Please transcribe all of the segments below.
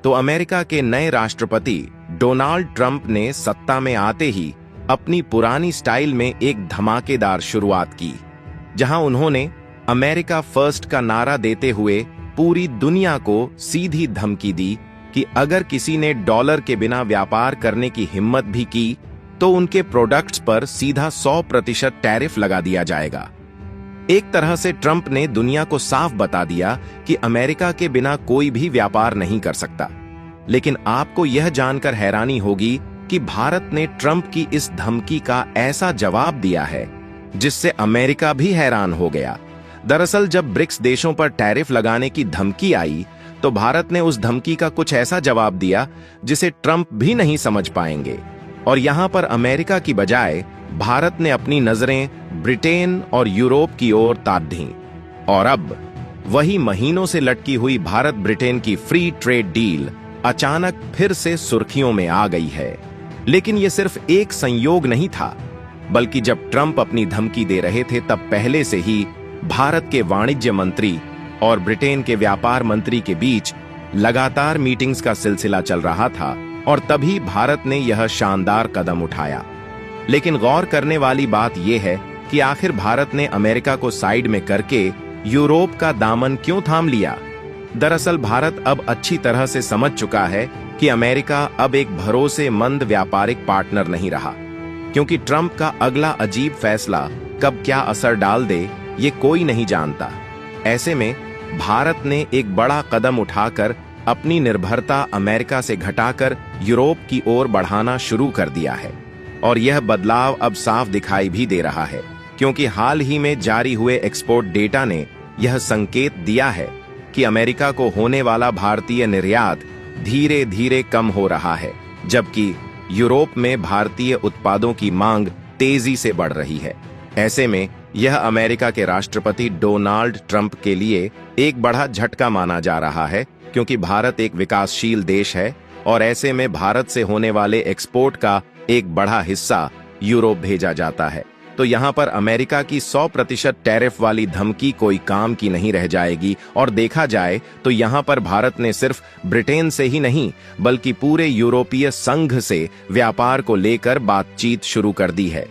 तो अमेरिका के नए राष्ट्रपति डोनाल्ड ट्रंप ने सत्ता में आते ही अपनी पुरानी स्टाइल में एक धमाकेदार शुरुआत की, जहां उन्होंने अमेरिका फर्स्ट का नारा देते हुए पूरी दुनिया को सीधी धमकी दी कि अगर किसी ने डॉलर के बिना व्यापार करने की हिम्मत भी की तो उनके प्रोडक्ट्स पर सीधा 100% टैरिफ लगा दिया जाएगा। एक तरह से ट्रंप ने दुनिया को साफ बता दिया कि अमेरिका के बिना कोई भी व्यापार नहीं कर सकता। लेकिन आपको यह जानकर हैरानी होगी कि भारत ने ट्रंप की इस धमकी का ऐसा जवाब दिया है जिससे अमेरिका भी हैरान हो गया। दरअसल जब ब्रिक्स देशों पर टैरिफ लगाने की धमकी आई तो भारत ने उस धमकी का कुछ ऐसा जवाब दिया जिसे ट्रंप भी नहीं समझ पाएंगे। और यहां पर अमेरिका की बजाय भारत ने अपनी नजरें ब्रिटेन और यूरोप की ओर ताक दी। और अब वही महीनों से लटकी हुई भारत ब्रिटेन की फ्री ट्रेड डील अचानक फिर से सुर्खियों में आ गई है। लेकिन यह सिर्फ एक संयोग नहीं था, बल्कि जब ट्रंप अपनी धमकी दे रहे थे तब पहले से ही भारत के वाणिज्य मंत्री और ब्रिटेन के व्यापार मंत्री के बीच लगातार मीटिंग्स का सिलसिला चल रहा था। और तभी भारत ने यह शानदार कदम उठाया। लेकिन गौर करने वाली बात यह है कि आखिर भारत ने अमेरिका को साइड में करके यूरोप का दामन क्यों थाम लिया। दरअसल भारत अब अच्छी तरह से समझ चुका है कि अमेरिका अब एक भरोसेमंद व्यापारिक पार्टनर नहीं रहा, क्योंकि ट्रंप का अगला अजीब फैसला कब क्या असर डाल दे ये कोई नहीं जानता। ऐसे में भारत ने एक बड़ा कदम उठाकर अपनी निर्भरता अमेरिका से घटाकर यूरोप की ओर बढ़ाना शुरू कर दिया है। और यह बदलाव अब साफ दिखाई भी दे रहा है, क्योंकि हाल ही में जारी हुए एक्सपोर्ट डेटा ने यह संकेत दिया है कि अमेरिका को होने वाला भारतीय निर्यात धीरे धीरे कम हो रहा है, जबकि यूरोप में भारतीय उत्पादों की मांग तेजी से बढ़ रही है। ऐसे में यह अमेरिका के राष्ट्रपति डोनाल्ड ट्रंप के लिए एक बड़ा झटका माना जा रहा है, क्योंकि भारत एक विकासशील देश है और ऐसे में भारत से होने वाले एक्सपोर्ट का एक बड़ा हिस्सा यूरोप भेजा जाता है। तो यहाँ पर अमेरिका की 100% टैरिफ वाली धमकी कोई काम की नहीं रह जाएगी। और देखा जाए तो यहाँ पर भारत ने सिर्फ ब्रिटेन से ही नहीं बल्कि पूरे यूरोपीय संघ से व्यापार को लेकर बातचीत शुरू कर दी है।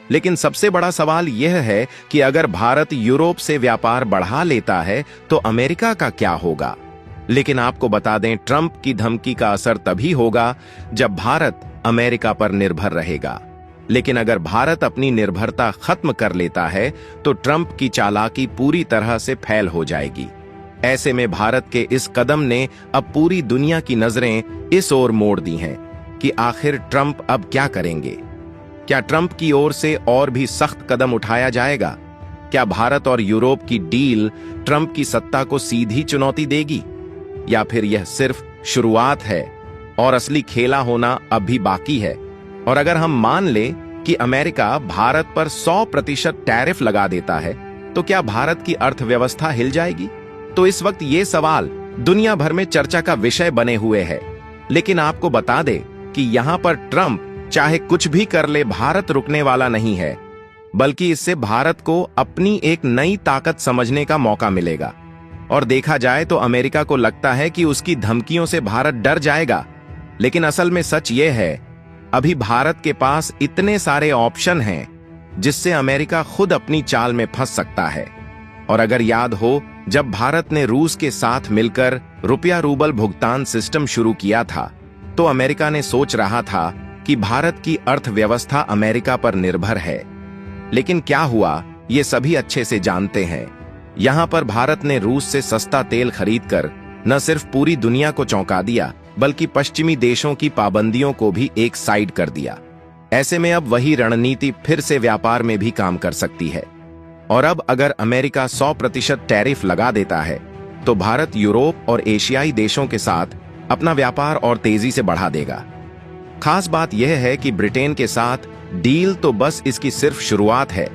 लेकिन सबसे बड़ा सवाल यह है कि अगर भारत यूरोप से व्यापार बढ़ा लेता है तो अमेरिका का क्या होगा। लेकिन आपको बता दें, ट्रंप की धमकी का असर तभी होगा जब भारत अमेरिका पर निर्भर रहेगा। लेकिन अगर भारत अपनी निर्भरता खत्म कर लेता है तो ट्रंप की चालाकी पूरी तरह से फैल हो जाएगी। ऐसे में भारत के इस कदम ने अब पूरी दुनिया की नजरें इस ओर मोड़ दी हैं कि आखिर ट्रंप अब क्या करेंगे। क्या ट्रंप की ओर से और भी सख्त कदम उठाया जाएगा? क्या भारत और यूरोप की डील ट्रंप की सत्ता को सीधी चुनौती देगी, या फिर यह सिर्फ शुरुआत है और असली खेला होना अब भी बाकी है? और अगर हम मान ले कि अमेरिका भारत पर 100% टैरिफ लगा देता है तो क्या भारत की अर्थव्यवस्था हिल जाएगी? तो इस वक्त ये सवाल दुनिया भर में चर्चा का विषय बने हुए है। लेकिन आपको बता दे कि यहां पर ट्रंप चाहे कुछ भी कर ले, भारत रुकने वाला नहीं है, बल्कि इससे भारत को अपनी एक नई ताकत समझने का मौका मिलेगा। और देखा जाए तो अमेरिका को लगता है कि उसकी धमकियों से भारत डर जाएगा, लेकिन असल में सच यह है अभी भारत के पास इतने सारे ऑप्शन हैं जिससे अमेरिका खुद अपनी चाल में फंस सकता है। और अगर याद हो, जब भारत ने रूस के साथ मिलकर रुपया रूबल भुगतान सिस्टम शुरू किया था तो अमेरिका ने सोच रहा था कि भारत की अर्थव्यवस्था अमेरिका पर निर्भर है। लेकिन क्या हुआ ये सभी अच्छे से जानते हैं। यहां पर भारत ने रूस से सस्ता तेल खरीदकर न सिर्फ पूरी दुनिया को चौंका दिया बल्कि पश्चिमी देशों की पाबंदियों को भी एक साइड कर दिया। ऐसे में अब वही रणनीति फिर से व्यापार में भी काम कर सकती है। और अब अगर अमेरिका 100% टैरिफ लगा देता है तो भारत यूरोप और एशियाई देशों के साथ अपना व्यापार और तेजी से बढ़ा देगा। खास बात यह है कि ब्रिटेन के साथ डील तो बस इसकी सिर्फ शुरुआत है,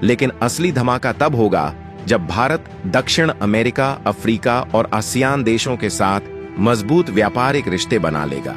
लेकिन असली धमाका तब होगा जब भारत दक्षिण अमेरिका, अफ्रीका और आसियान देशों के साथ मजबूत व्यापारिक रिश्ते बना लेगा।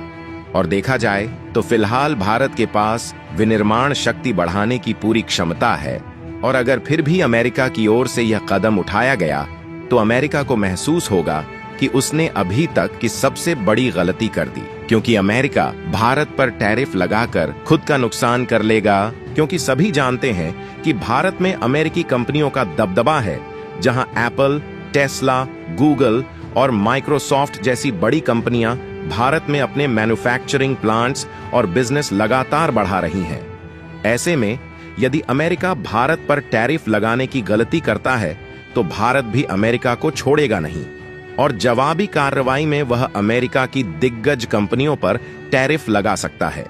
और देखा जाए तो फिलहाल भारत के पास विनिर्माण शक्ति बढ़ाने की पूरी क्षमता है। और अगर फिर भी अमेरिका की ओर से यह कदम उठाया गया तो अमेरिका को महसूस होगा कि उसने अभी तक की सबसे बड़ी गलती कर दी, क्योंकि अमेरिका भारत पर टैरिफ लगाकर खुद का नुकसान कर लेगा। क्योंकि सभी जानते हैं कि भारत में अमेरिकी कंपनियों का दबदबा है, जहां एप्पल, टेस्ला, गूगल और माइक्रोसॉफ्ट जैसी बड़ी कंपनियां भारत में अपने मैन्युफैक्चरिंग प्लांट्स और बिजनेस लगातार बढ़ा रही हैं। ऐसे में यदि अमेरिका भारत पर टैरिफ लगाने की गलती करता है तो भारत भी अमेरिका को छोड़ेगा नहीं, और जवाबी कार्रवाई में वह अमेरिका की दिग्गज कंपनियों पर टैरिफ लगा सकता है,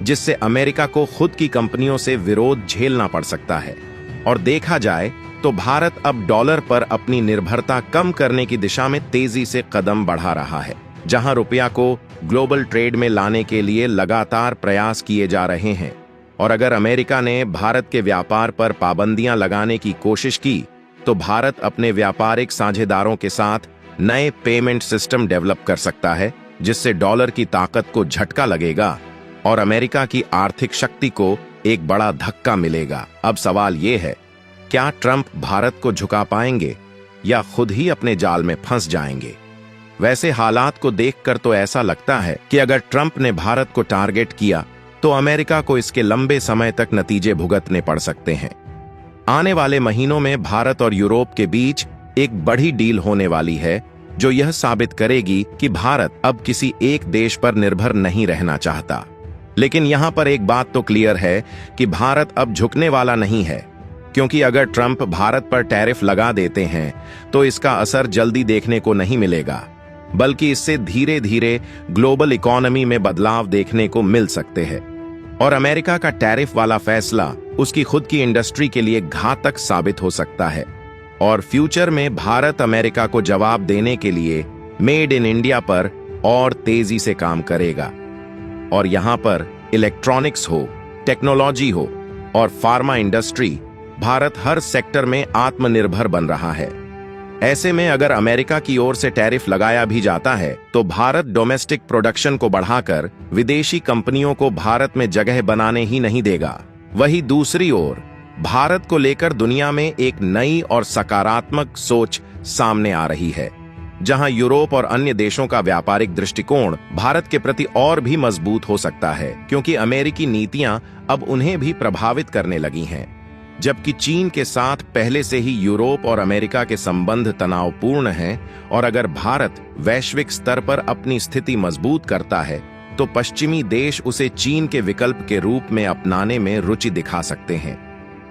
जिससे अमेरिका को खुद की कंपनियों से विरोध झेलना पड़ सकता है। और देखा जाए तो भारत अब डॉलर पर अपनी निर्भरता कम करने की दिशा में तेजी से कदम बढ़ा रहा है, जहां रुपया को ग्लोबल ट्रेड में लाने के लिए लगातार प्रयास किए जा रहे हैं। और अगर अमेरिका ने भारत के व्यापार पर पाबंदियां लगाने की कोशिश की तो भारत अपने व्यापारिक साझेदारों के साथ नए पेमेंट सिस्टम डेवलप कर सकता है, जिससे डॉलर की ताकत को झटका लगेगा और अमेरिका की आर्थिक शक्ति को एक बड़ा धक्का मिलेगा। अब सवाल यह है, क्या ट्रंप भारत को झुका पाएंगे या खुद ही अपने जाल में फंस जाएंगे? वैसे हालात को देखकर तो ऐसा लगता है कि अगर ट्रंप ने भारत को टारगेट किया तो अमेरिका को इसके लंबे समय तक नतीजे भुगतने पड़ सकते हैं। आने वाले महीनों में भारत और यूरोप के बीच एक बड़ी डील होने वाली है, जो यह साबित करेगी कि भारत अब किसी एक देश पर निर्भर नहीं रहना चाहता। लेकिन यहां पर एक बात तो क्लियर है कि भारत अब झुकने वाला नहीं है, क्योंकि अगर ट्रंप भारत पर टैरिफ लगा देते हैं तो इसका असर जल्दी देखने को नहीं मिलेगा, बल्कि इससे धीरे धीरे ग्लोबल इकोनॉमी में बदलाव देखने को मिल सकते हैं। और अमेरिका का टैरिफ वाला फैसला उसकी खुद की इंडस्ट्री के लिए घातक साबित हो सकता है, और फ्यूचर में भारत अमेरिका को जवाब देने के लिए मेड इन इंडिया पर और तेजी से काम करेगा। और यहां पर इलेक्ट्रॉनिक्स हो, टेक्नोलॉजी हो और फार्मा इंडस्ट्री, भारत हर सेक्टर में आत्मनिर्भर बन रहा है। ऐसे में अगर अमेरिका की ओर से टैरिफ लगाया भी जाता है तो भारत डोमेस्टिक प्रोडक्शन को बढ़ाकर विदेशी कंपनियों को भारत में जगह बनाने ही नहीं देगा। वहीं दूसरी ओर भारत को लेकर दुनिया में एक नई और सकारात्मक सोच सामने आ रही है, जहां यूरोप और अन्य देशों का व्यापारिक दृष्टिकोण भारत के प्रति और भी मजबूत हो सकता है, क्योंकि अमेरिकी नीतियां अब उन्हें भी प्रभावित करने लगी हैं। जबकि चीन के साथ पहले से ही यूरोप और अमेरिका के संबंध तनावपूर्ण हैं, और अगर भारत वैश्विक स्तर पर अपनी स्थिति मजबूत करता है तो पश्चिमी देश उसे चीन के विकल्प के रूप में अपनाने में रुचि दिखा सकते हैं।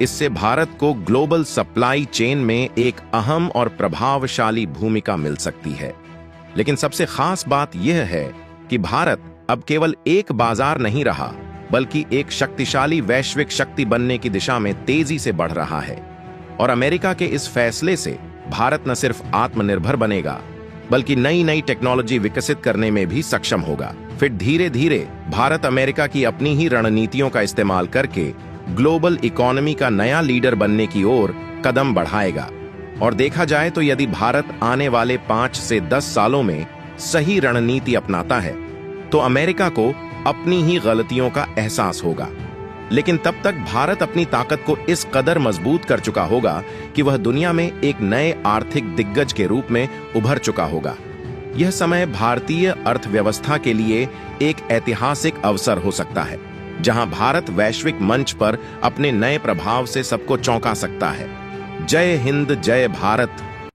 इससे भारत को ग्लोबल सप्लाई चेन में एक अहम और प्रभावशाली भूमिका मिल सकती है। लेकिन सबसे खास बात यह है कि भारत अब केवल एक बाजार नहीं रहा, बल्कि एक शक्तिशाली वैश्विक शक्ति बनने की दिशा में तेजी से बढ़ रहा है। और अमेरिका के इस फैसले से भारत न सिर्फ आत्मनिर्भर बनेगा, बल्कि नई नई टेक्नोलॉजी विकसित करने में भी सक्षम होगा। फिर धीरे धीरे भारत अमेरिका की अपनी ही रणनीतियों का इस्तेमाल करके ग्लोबल इकोनॉमी का नया लीडर बनने की ओर कदम बढ़ाएगा। और देखा जाए तो यदि भारत आने वाले 5 से 10 सालों में सही रणनीति अपनाता है तो अमेरिका को अपनी ही गलतियों का एहसास होगा। लेकिन तब तक भारत अपनी ताकत को इस कदर मजबूत कर चुका होगा कि वह दुनिया में एक नए आर्थिक दिग्गज के रूप में उभर चुका होगा। यह समय भारतीय अर्थव्यवस्था के लिए एक ऐतिहासिक अवसर हो सकता है, जहां भारत वैश्विक मंच पर अपने नए प्रभाव से सबको चौंका सकता है। जय हिंद, जय भारत।